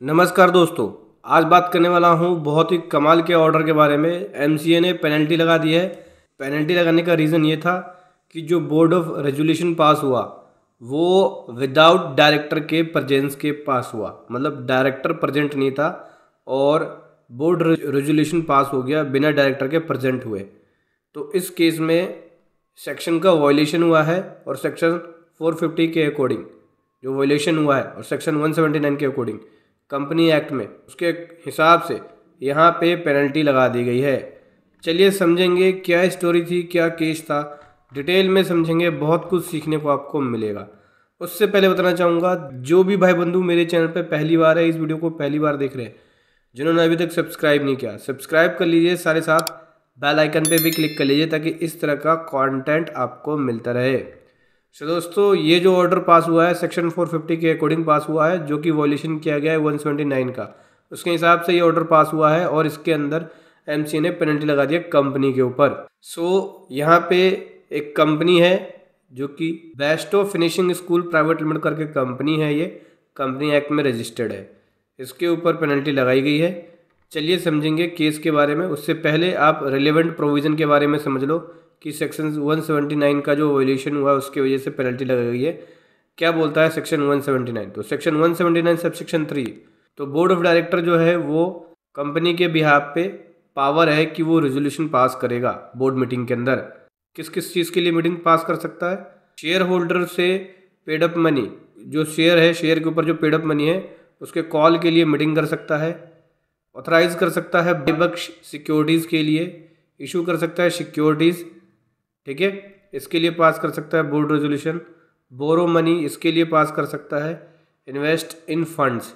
नमस्कार दोस्तों। आज बात करने वाला हूँ बहुत ही कमाल के ऑर्डर के बारे में। एमसीए ने पेनल्टी लगा दी है। पेनल्टी लगाने का रीज़न ये था कि जो बोर्ड ऑफ रेजोल्यूशन पास हुआ वो विदाउट डायरेक्टर के प्रेजेंस के पास हुआ, मतलब डायरेक्टर प्रेजेंट नहीं था और बोर्ड रेजोल्यूशन पास हो गया बिना डायरेक्टर के प्रेजेंट हुए। तो इस केस में सेक्शन का वायलेशन हुआ है और सेक्शन 450 के अकॉर्डिंग जो वायलेशन हुआ है और सेक्शन 179 के अकॉर्डिंग कंपनी एक्ट में उसके हिसाब से यहाँ पे पेनल्टी लगा दी गई है। चलिए समझेंगे क्या स्टोरी थी, क्या केस था, डिटेल में समझेंगे। बहुत कुछ सीखने को आपको मिलेगा। उससे पहले बताना चाहूँगा, जो भी भाई बंधु मेरे चैनल पे पहली बार है, इस वीडियो को पहली बार देख रहे हैं, जिन्होंने अभी तक सब्सक्राइब नहीं किया सब्सक्राइब कर लीजिए, सारे साथ बेल आइकन पे भी क्लिक कर लीजिए ताकि इस तरह का कंटेंट आपको मिलता रहे। तो दोस्तों, ये जो ऑर्डर पास हुआ है सेक्शन 450 के अकॉर्डिंग पास हुआ है, जो कि वॉल्यूशन किया गया है 179 का, उसके हिसाब से ये ऑर्डर पास हुआ है और इसके अंदर एमसीए ने पेनल्टी लगा दिया कंपनी के ऊपर। यहाँ पे एक कंपनी है जो कि Bairstow finishing school private limited करके कंपनी है, ये कंपनी एक्ट में रजिस्टर्ड है, इसके ऊपर पेनल्टी लगाई गई है। चलिए समझेंगे केस के बारे में। उससे पहले आप रिलेवेंट प्रोविज़न के बारे में समझ लो कि सेक्शन 179 का जो वायलेशन हुआ उसकी वजह से पेनल्टी लगाई गई है। क्या बोलता है सेक्शन 179? तो सेक्शन 179 सब सेक्शन 3, तो बोर्ड ऑफ डायरेक्टर जो है वो कंपनी के बिहाफ पे पावर है कि वो रेजोल्यूशन पास करेगा बोर्ड मीटिंग के अंदर। किस किस चीज़ के लिए मीटिंग पास कर सकता है? शेयर होल्डर से पेड अप मनी, जो शेयर है, शेयर के ऊपर जो पेड अप मनी है उसके कॉल के लिए मीटिंग कर सकता है। ऑथराइज कर सकता है बेबक्श सिक्योरिटीज़ के लिए, इशू कर सकता है सिक्योरिटीज़, ठीक है, इसके लिए पास कर सकता है बोर्ड रेजोल्यूशन। बोरो मनी, इसके लिए पास कर सकता है। Invest in funds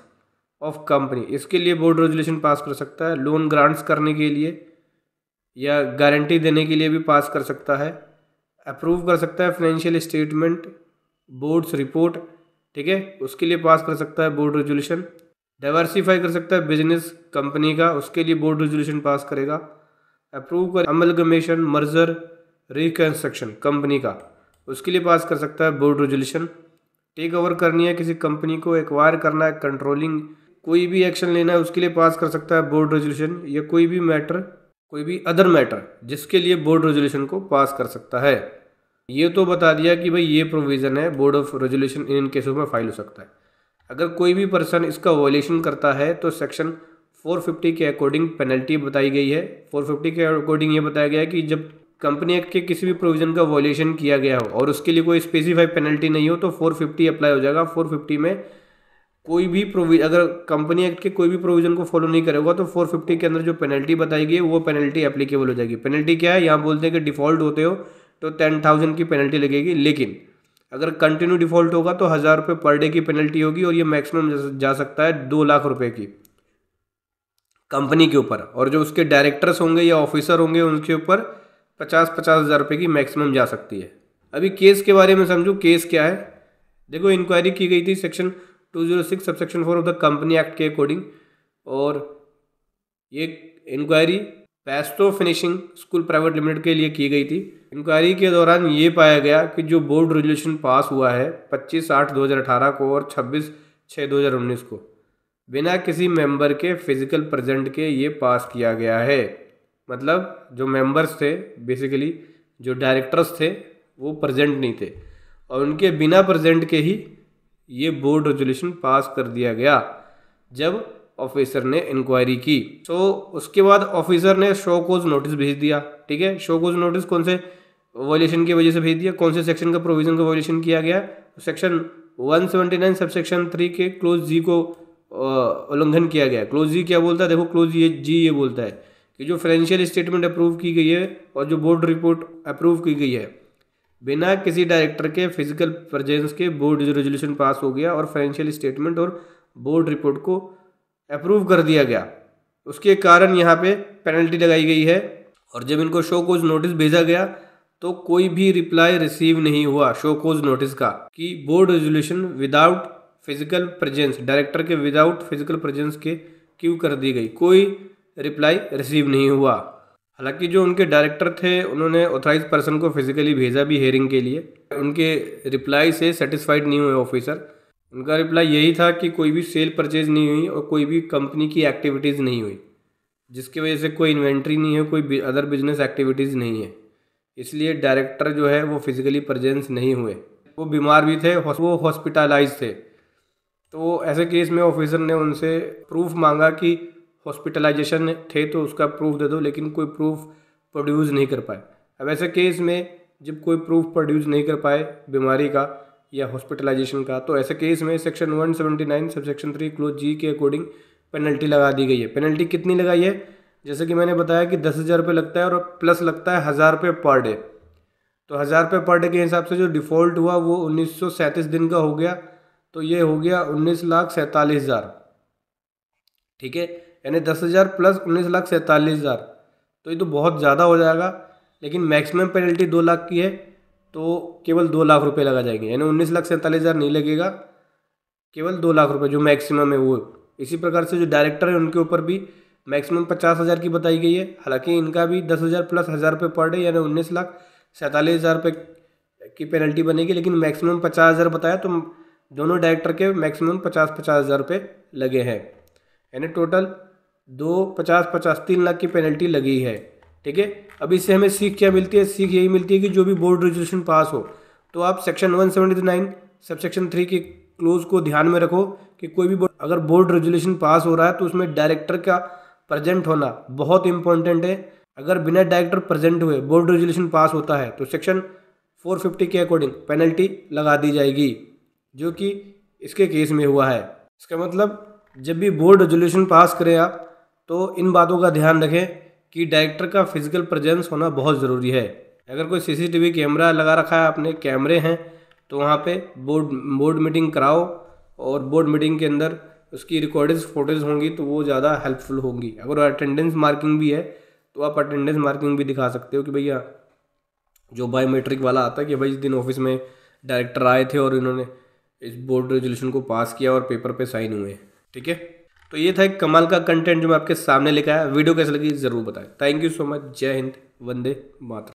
of company, इसके लिए बोर्ड रेजोल्यूशन पास कर सकता है। लोन ग्रांट्स करने के लिए या गारंटी देने के लिए भी पास कर सकता है। अप्रूव कर सकता है फाइनेंशियल स्टेटमेंट, बोर्ड्स रिपोर्ट, ठीक है, उसके लिए पास कर सकता है बोर्ड रेजोल्यूशन। डाइवर्सिफाई कर सकता है बिजनेस कंपनी का, उसके लिए बोर्ड रेजोल्यूशन पास करेगा। अप्रूव कर अमलगमेशन, मर्जर, रिकंस्ट्रक्शन कंपनी का, उसके लिए पास कर सकता है बोर्ड रेजोल्यूशन। टेक ओवर करनी है किसी कंपनी को, एक्वायर करना है, कंट्रोलिंग कोई भी एक्शन लेना है, उसके लिए पास कर सकता है बोर्ड रेजोल्यूशन। या कोई भी मैटर, कोई भी अदर मैटर जिसके लिए बोर्ड रेजोल्यूशन को पास कर सकता है। ये तो बता दिया कि भाई ये प्रोविज़न है, बोर्ड ऑफ रेजोल्यूशन इन केसों में फाइल हो सकता है। अगर कोई भी पर्सन इसका वॉयलेशन करता है तो सेक्शन 450 के अकॉर्डिंग पेनल्टी बताई गई है। 450 के अकॉर्डिंग ये बताया गया है कि जब कंपनी एक्ट के किसी भी प्रोविज़न का वॉयलेशन किया गया हो और उसके लिए कोई स्पेसिफाइड पेनल्टी नहीं हो तो 450 अप्लाई हो जाएगा। 450 में कोई भी प्रोविजन, अगर कंपनी एक्ट के कोई भी प्रोविज़न को फॉलो नहीं करेगा तो 450 के अंदर जो पेनल्टी बताई गई है वो पेनल्टी एप्लीकेबल हो जाएगी। पेनल्टी क्या है? यहाँ बोलते हैं कि डिफ़ॉल्ट होते हो तो 10,000 की पेनल्टी लगेगी, लेकिन अगर कंटिन्यू डिफ़ॉल्ट होगा तो 1,000 रुपये पर डे की पेनल्टी होगी और ये मैक्सिमम जा सकता है 2 लाख रुपए की कंपनी के ऊपर। और जो उसके डायरेक्टर्स होंगे या ऑफिसर होंगे उनके ऊपर 50-50 हज़ार रुपये की मैक्सिमम जा सकती है। अभी केस के बारे में समझो, केस क्या है। देखो, इंक्वायरी की गई थी section 206 subsection 4 of the company act के अकॉर्डिंग, और ये inquiry Besto finishing school private limited के लिए की गई थी। इंक्वायरी के दौरान ये पाया गया कि जो बोर्ड रेजोल्यूशन पास हुआ है 25/8/2018 को और 26/6/2019 को बिना किसी मेंबर के फिजिकल प्रेजेंट के ये पास किया गया है। मतलब जो मेंबर्स थे, बेसिकली जो डायरेक्टर्स थे, वो प्रेजेंट नहीं थे और उनके बिना प्रेजेंट के ही ये बोर्ड रेजोल्यूशन पास कर दिया गया जब ऑफिसर ने इंक्वायरी की। तो उसके बाद ऑफिसर ने शो कोज नोटिस भेज दिया, ठीक है। शो कोज नोटिस कौन से वॉयलेशन की वजह से भेज दिया? कौन से सेक्शन का प्रोविजन का वॉयलेशन किया गया? सेक्शन 179 सबसेक्शन 3 के क्लोज जी को उल्लंघन किया गया। क्लोज जी क्या बोलता है? देखो, क्लोज जी ये बोलता है कि जो फाइनेंशियल स्टेटमेंट अप्रूव की गई है और जो बोर्ड रिपोर्ट अप्रूव की गई है बिना किसी डायरेक्टर के फिजिकल प्रेजेंस के बोर्ड रेजोल्यूशन पास हो गया और फाइनेंशियल स्टेटमेंट और बोर्ड रिपोर्ट को अप्रूव कर दिया गया। उसके कारण यहाँ पे पेनल्टी लगाई गई है। और जब इनको शो कोज नोटिस भेजा गया तो कोई भी रिप्लाई रिसीव नहीं हुआ शो कोज नोटिस का कि board resolution without physical presence, director के विदाउट फिजिकल प्रेजेंस के क्यों कर दी गई। कोई रिप्लाई रिसीव नहीं हुआ। हालांकि जो उनके डायरेक्टर थे उन्होंने ऑथराइज पर्सन को फिजिकली भेजा भी हेयरिंग के लिए, उनके रिप्लाई से सेटिस्फाइड नहीं हुए ऑफिसर, उनका रिप्लाई यही था कि कोई भी सेल परचेज नहीं हुई और कोई भी कंपनी की एक्टिविटीज़ नहीं हुई, जिसकी वजह से कोई इन्वेंट्री नहीं है, कोई अदर बिजनेस एक्टिविटीज़ नहीं है, इसलिए डायरेक्टर जो है वो फिजिकली प्रेजेंस नहीं हुए। वो बीमार भी थे, वो हॉस्पिटलाइज थे। तो ऐसे केस में ऑफिसर ने उनसे प्रूफ मांगा कि हॉस्पिटलाइजेशन थे तो उसका प्रूफ दे दो, लेकिन कोई प्रूफ प्रोड्यूस नहीं कर पाए। अब ऐसे केस में जब कोई प्रूफ प्रोड्यूस नहीं कर पाए बीमारी का या हॉस्पिटलाइजेशन का, तो ऐसे केस में सेक्शन 179 सबसेक्शन 3 क्लोज जी के अकॉर्डिंग पेनल्टी लगा दी गई है। पेनल्टी कितनी लगाई है? जैसे कि मैंने बताया कि 10,000 रुपये लगता है और प्लस लगता है 1,000 रुपये पर डे। तो 1,000 रुपये पर डे के हिसाब से जो डिफ़ॉल्ट हुआ वो 1937 दिन का हो गया, तो ये हो गया 19,47,000। ठीक है, यानी 10,000 प्लस 19,47,000, तो ये तो बहुत ज़्यादा हो जाएगा। लेकिन मैक्सिमम पेनल्टी 2 लाख की है, तो केवल 2 लाख रुपए लगा जाएंगे, यानी 19,47,000 नहीं लगेगा, केवल 2 लाख रुपए जो मैक्सिमम है वो। इसी प्रकार से जो डायरेक्टर है उनके ऊपर भी मैक्सिमम 50,000 की बताई गई है। हालांकि इनका भी 10,000 प्लस 1,000 रुपये पर डे यानी 19,47,000 रुपये की पेनल्टी बनेगी, लेकिन मैक्सिमम 50,000 बताया, तो दोनों डायरेक्टर के मैक्सिमम 50,000 रुपये लगे हैं, यानी टोटल 3 लाख की पेनल्टी लगी है। ठीक है, अब इससे हमें सीख क्या मिलती है? सीख यही मिलती है कि जो भी बोर्ड रेजोल्यूशन पास हो तो आप सेक्शन 179 सबसेक्शन 3 के क्लोज को ध्यान में रखो कि कोई भी अगर बोर्ड रेजोल्यूशन पास हो रहा है तो उसमें डायरेक्टर का प्रेजेंट होना बहुत इंपॉर्टेंट है। अगर बिना डायरेक्टर प्रेजेंट हुए बोर्ड रेजोल्यूशन पास होता है तो सेक्शन 450 के अकॉर्डिंग पेनल्टी लगा दी जाएगी, जो कि इसके केस में हुआ है। इसका मतलब जब भी बोर्ड रेजोल्यूशन पास करें आप तो इन बातों का ध्यान रखें कि डायरेक्टर का फिजिकल प्रेजेंस होना बहुत ज़रूरी है। अगर कोई सीसीटीवी कैमरा लगा रखा है, अपने कैमरे हैं, तो वहाँ पे बोर्ड मीटिंग कराओ और बोर्ड मीटिंग के अंदर उसकी रिकॉर्डेड फोटोज़ होंगी तो वो ज़्यादा हेल्पफुल होंगी। अगर अटेंडेंस मार्किंग भी है तो आप अटेंडेंस मार्किंग भी दिखा सकते हो कि भैया जो बायोमेट्रिक वाला आता है कि भाई इस दिन ऑफिस में डायरेक्टर आए थे और इन्होंने इस बोर्ड रेजोल्यूशन को पास किया और पेपर पे साइन हुए। ठीक है, तो ये था एक कमाल का कंटेंट जो मैं आपके सामने लेकर आया। वीडियो कैसे लगी ज़रूर बताएं। Thank you so much. जय हिंद, वंदे मातरम।